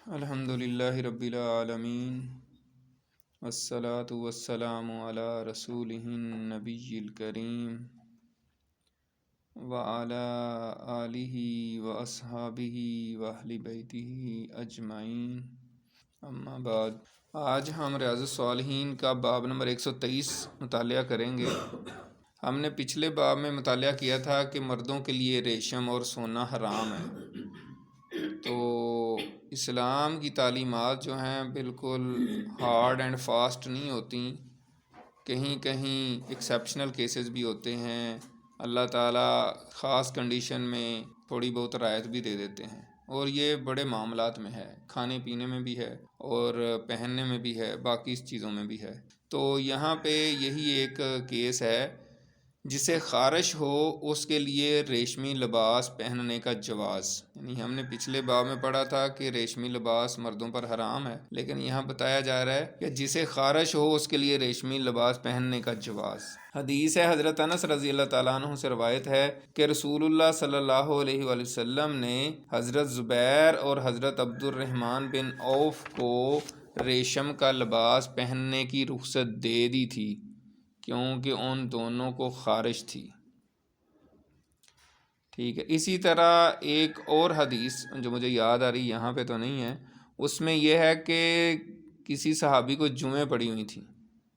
الحمد للہ رب العالمین والصلاة والسلام علی رسولہ النبی الکریم وعلی آلہ واصحابہ واہل بیتہ اجمعین، اما بعد۔ آج ہم ریاض الصالحین کا باب نمبر 123 مطالعہ کریں گے۔ ہم نے پچھلے باب میں مطالعہ کیا تھا کہ مردوں کے لیے ریشم اور سونا حرام ہے۔ تو اسلام کی تعلیمات جو ہیں بالکل ہارڈ اینڈ فاسٹ نہیں ہوتی، کہیں کہیں ایکسیپشنل کیسز بھی ہوتے ہیں۔ اللہ تعالیٰ خاص کنڈیشن میں تھوڑی بہت رعایت بھی دے دیتے ہیں، اور یہ بڑے معاملات میں ہے، کھانے پینے میں بھی ہے اور پہننے میں بھی ہے، باقی چیزوں میں بھی ہے۔ تو یہاں پہ یہی ایک کیس ہے، جسے خارش ہو اس کے لیے ریشمی لباس پہننے کا جواز۔ یعنی ہم نے پچھلے باب میں پڑھا تھا کہ ریشمی لباس مردوں پر حرام ہے، لیکن یہاں بتایا جا رہا ہے کہ جسے خارش ہو اس کے لیے ریشمی لباس پہننے کا جواز۔ حدیث ہے، حضرت انس رضی اللہ تعالیٰ عنہ سے روایت ہے کہ رسول اللہ صلی اللہ علیہ وآلہ وسلم نے حضرت زبیر اور حضرت عبد الرحمن بن عوف کو ریشم کا لباس پہننے کی رخصت دے دی تھی، کیونکہ ان دونوں کو خارش تھی۔ ٹھیک ہے، اسی طرح ایک اور حدیث جو مجھے یاد آ رہی، یہاں پہ تو نہیں ہے، اس میں یہ ہے کہ کسی صحابی کو جوئیں پڑی ہوئی تھیں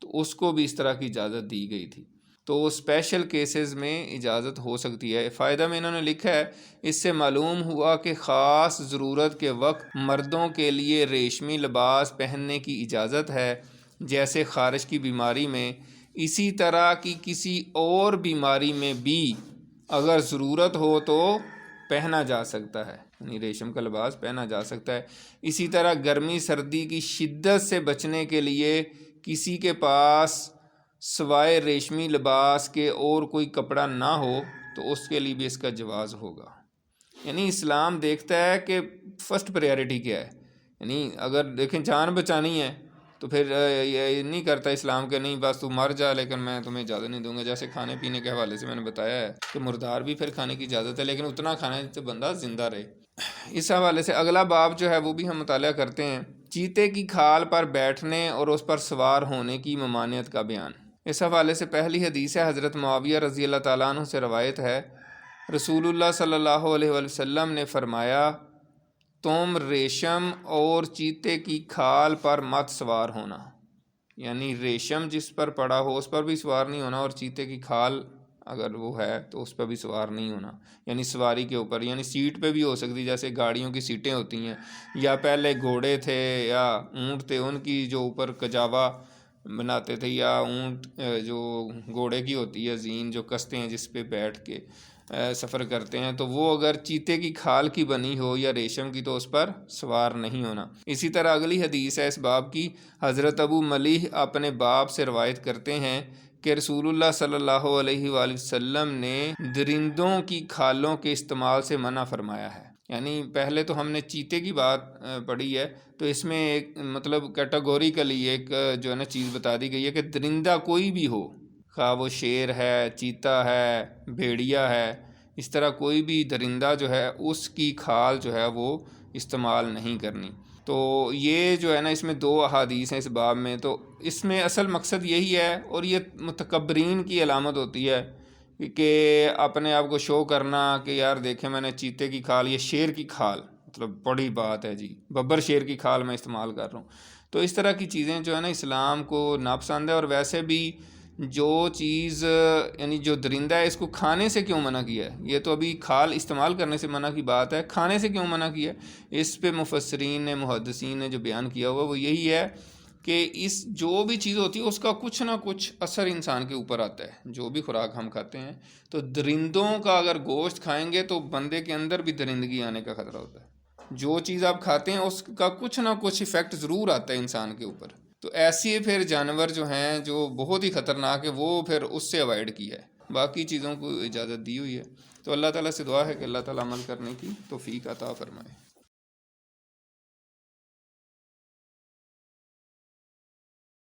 تو اس کو بھی اس طرح کی اجازت دی گئی تھی۔ تو اسپیشل کیسز میں اجازت ہو سکتی ہے۔ فائدہ میں انہوں نے لکھا ہے، اس سے معلوم ہوا کہ خاص ضرورت کے وقت مردوں کے لیے ریشمی لباس پہننے کی اجازت ہے، جیسے خارش کی بیماری میں۔ اسی طرح کی کسی اور بیماری میں بھی اگر ضرورت ہو تو پہنا جا سکتا ہے، یعنی ریشم کا لباس پہنا جا سکتا ہے۔ اسی طرح گرمی سردی کی شدت سے بچنے کے لیے کسی کے پاس سوائے ریشمی لباس کے اور کوئی کپڑا نہ ہو تو اس کے لیے بھی اس کا جواز ہوگا۔ یعنی اسلام دیکھتا ہے کہ فرسٹ پریارٹی کیا ہے۔ یعنی اگر دیکھیں جان بچانی ہے تو پھر یہ نہیں کرتا اسلام کہ نہیں بس تو مر جا لیکن میں تمہیں اجازت نہیں دوں گا۔ جیسے کھانے پینے کے حوالے سے میں نے بتایا ہے کہ مردار بھی پھر کھانے کی اجازت ہے، لیکن اتنا کھانا ہے جس سے بندہ زندہ رہے۔ اس حوالے سے اگلا باب جو ہے وہ بھی ہم مطالعہ کرتے ہیں، چیتے کی کھال پر بیٹھنے اور اس پر سوار ہونے کی ممانعت کا بیان۔ اس حوالے سے پہلی حدیث ہے، حضرت معاویہ رضی اللہ تعالیٰ عنہ سے روایت ہے، رسول اللہ صلی اللہ علیہ وآلہ وسلم نے فرمایا، تم ریشم اور چیتے کی کھال پر مت سوار ہونا۔ یعنی ریشم جس پر پڑا ہو اس پر بھی سوار نہیں ہونا، اور چیتے کی کھال اگر وہ ہے تو اس پر بھی سوار نہیں ہونا، یعنی سواری کے اوپر، یعنی سیٹ پہ بھی ہو سکتی، جیسے گاڑیوں کی سیٹیں ہوتی ہیں، یا پہلے گھوڑے تھے یا اونٹ تھے ان کی جو اوپر کجاوا بناتے تھے، یا اونٹ جو گھوڑے کی ہوتی ہے زین جو کستے ہیں جس پہ بیٹھ کے سفر کرتے ہیں، تو وہ اگر چیتے کی کھال کی بنی ہو یا ریشم کی تو اس پر سوار نہیں ہونا۔ اسی طرح اگلی حدیث ہے اس باب کی، حضرت ابو ملیح اپنے باپ سے روایت کرتے ہیں کہ رسول اللہ صلی اللہ علیہ وآلہ وسلم نے درندوں کی کھالوں کے استعمال سے منع فرمایا ہے۔ یعنی پہلے تو ہم نے چیتے کی بات پڑھی ہے، تو اس میں ایک مطلب کیٹاگوریکلی ایک جو ہے نا چیز بتا دی گئی ہے کہ درندہ کوئی بھی ہو، خواہ وہ شیر ہے، چیتا ہے، بھیڑیا ہے، اس طرح کوئی بھی درندہ جو ہے اس کی کھال جو ہے وہ استعمال نہیں کرنی۔ تو یہ جو ہے نا اس میں دو احادیث ہیں اس باب میں، تو اس میں اصل مقصد یہی ہے، اور یہ متکبرین کی علامت ہوتی ہے کہ اپنے آپ کو شو کرنا کہ یار دیکھیں میں نے چیتے کی کھال، یہ شیر کی کھال، مطلب بڑی بات ہے جی، ببر شیر کی کھال میں استعمال کر رہا ہوں۔ تو اس طرح کی چیزیں جو ہے نا اسلام کو ناپسند ہے، اور ویسے بھی جو چیز یعنی جو درندہ ہے اس کو کھانے سے کیوں منع کیا ہے؟ یہ تو ابھی کھال استعمال کرنے سے منع کی بات ہے، کھانے سے کیوں منع کیا ہے؟ اس پہ مفسرین نے محدثین نے جو بیان کیا ہوا وہ یہی ہے کہ اس جو بھی چیز ہوتی ہے اس کا کچھ نہ کچھ اثر انسان کے اوپر آتا ہے۔ جو بھی خوراک ہم کھاتے ہیں، تو درندوں کا اگر گوشت کھائیں گے تو بندے کے اندر بھی درندگی آنے کا خطرہ ہوتا ہے۔ جو چیز آپ کھاتے ہیں اس کا کچھ نہ کچھ ایفیکٹ ضرور آتا ہے انسان کے اوپر۔ تو ایسے پھر جانور جو ہیں جو بہت ہی خطرناک ہے وہ پھر اس سے اوائڈ کیا ہے، باقی چیزوں کو اجازت دی ہوئی ہے۔ تو اللہ تعالیٰ سے دعا ہے کہ اللہ تعالیٰ عمل کرنے کی توفیق عطا فرمائے۔